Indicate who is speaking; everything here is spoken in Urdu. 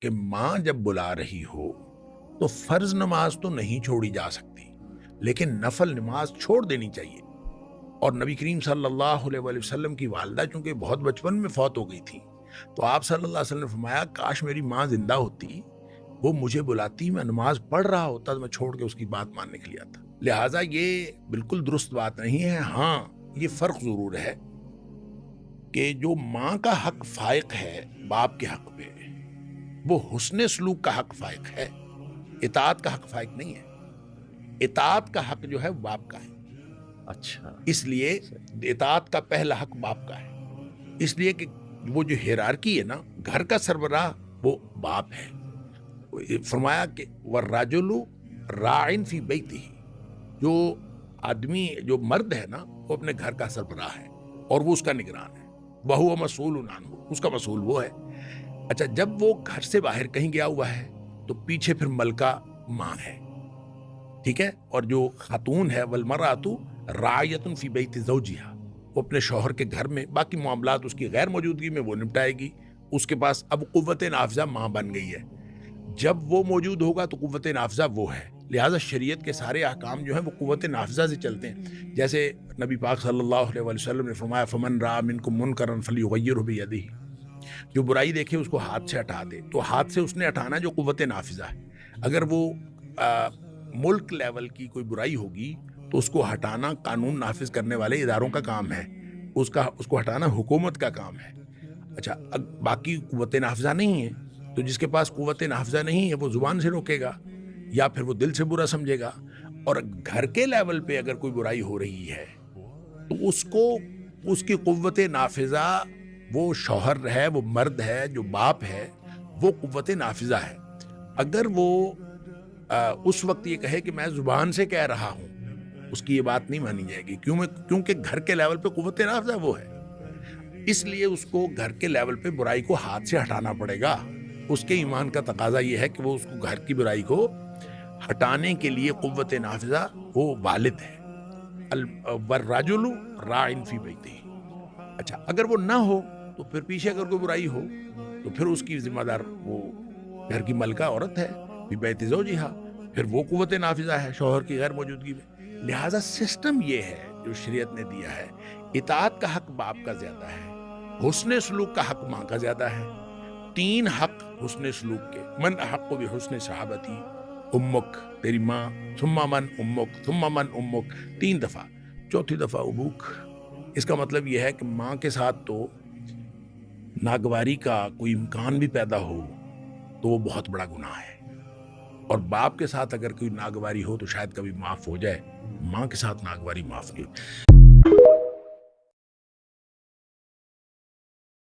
Speaker 1: کہ ماں جب بلا رہی ہو تو فرض نماز تو نہیں چھوڑی جا سکتی، لیکن نفل نماز چھوڑ دینی چاہیے۔ اور نبی کریم صلی اللہ علیہ وآلہ وسلم کی والدہ چونکہ بہت بچپن میں فوت ہو گئی تھی، تو آپ صلی اللہ علیہ وسلم نے فرمایا کاش میری ماں زندہ ہوتی، وہ مجھے بلاتی، میں نماز پڑھ رہا ہوتا تو میں چھوڑ کے اس کی بات ماننے کے لیے آتا۔ لہٰذا یہ بالکل درست بات نہیں ہے۔ ہاں، یہ فرق ضرور ہے کہ جو ماں کا حق فائق ہے باپ کے حق پہ، وہ حسن سلوک کا حق فائق ہے، اطاعت کا حق فائق نہیں ہے۔ اطاعت کا حق جو ہے وہ باپ کا ہے،
Speaker 2: اچھا،
Speaker 1: اس لیے اطاعت کا پہلا حق باپ کا ہے، اس لیے کہ وہ جو ہیرارکی ہے نا، گھر کا سربراہ وہ باپ ہے۔ فرمایا کہ والرجل راع فی بیتہ، جو آدمی جو مرد ہے نا وہ اپنے گھر کا سربراہ ہے اور وہ اس کا نگران ہے، وہو مسئول عنہ، اس کا مسئول وہ ہے۔ اچھا، جب وہ گھر سے باہر کہیں گیا ہوا ہے تو پیچھے پھر ملکہ ماں ہے، ٹھیک ہے؟ اور جو خاتون ہے والمرأۃ راعیۃ فی بیت زوجہا، وہ اپنے شوہر کے گھر میں باقی معاملات اس کی غیر موجودگی میں وہ نپٹائے گی۔ اس کے پاس اب قوت نافذہ ماں بن گئی ہے، جب وہ موجود ہوگا تو قوت نافذہ وہ ہے۔ لہٰذا شریعت کے سارے احکام جو ہیں وہ قوت نافذہ سے چلتے ہیں۔ جیسے نبی پاک صلی اللہ علیہ وسلم نے فرمایا فمن رأى منکم منکرا فلیغیرہ بیدہ، جو برائی دیکھے اس کو ہاتھ سے ہٹا دے، تو ہاتھ سے اس نے ہٹانا جو قوت نافذہ ہے۔ اگر وہ ملک لیول کی کوئی برائی ہوگی تو اس کو ہٹانا قانون نافذ کرنے والے اداروں کا کام ہے، اس کو ہٹانا حکومت کا کام ہے۔ اچھا، باقی قوت نافذہ نہیں ہے تو جس کے پاس قوت نافذہ نہیں ہے وہ زبان سے روکے گا یا پھر وہ دل سے برا سمجھے گا۔ اور گھر کے لیول پہ اگر کوئی برائی ہو رہی ہے تو اس کو اس کی قوت نافذہ، وہ شوہر ہے، وہ مرد ہے، جو باپ ہے، وہ قوت نافذہ ہے۔ اگر وہ اس وقت یہ کہے کہ میں زبان سے کہہ رہا ہوں، اس کی یہ بات نہیں مانی جائے گی، کیونکہ گھر کے لیول پہ قوت نافذہ وہ ہے، اس لیے اس کو گھر کے لیول پہ برائی کو ہاتھ سے ہٹانا پڑے گا۔ اس کے ایمان کا تقاضا یہ ہے کہ وہ اس کو گھر کی برائی کو ہٹانے کے لیے قوت نافذہ وہ والد ہے۔ والرجل راع فی بیتہ۔ اچھا، اگر وہ نہ ہو تو پھر پیچھے اگر کوئی برائی ہو تو پھر اس کی ذمہ دار وہ گھر کی ملکہ عورت ہے، فی بیت زوجہا، پھر وہ قوت نافذہ ہے شوہر کی غیر موجودگی میں۔ لہٰذا سسٹم یہ ہے جو شریعت نے دیا ہے، اطاعت کا حق باپ کا زیادہ ہے، حسن سلوک کا حق ماں کا زیادہ ہے۔ 3 حق حسن سلوک کے، من احق بحسن صحابتی امک، تیری ماں، ثم من امک، ثم من امک، 3 دفعہ، چوتھی دفعہ ابوک۔ اس کا مطلب یہ ہے کہ ماں کے ساتھ تو ناگواری کا کوئی امکان بھی پیدا ہو تو وہ بہت بڑا گناہ ہے، اور باپ کے ساتھ اگر کوئی ناگواری ہو تو شاید کبھی معاف ہو جائے، ماں کے ساتھ ناگواری معاف نہیں ہوتی۔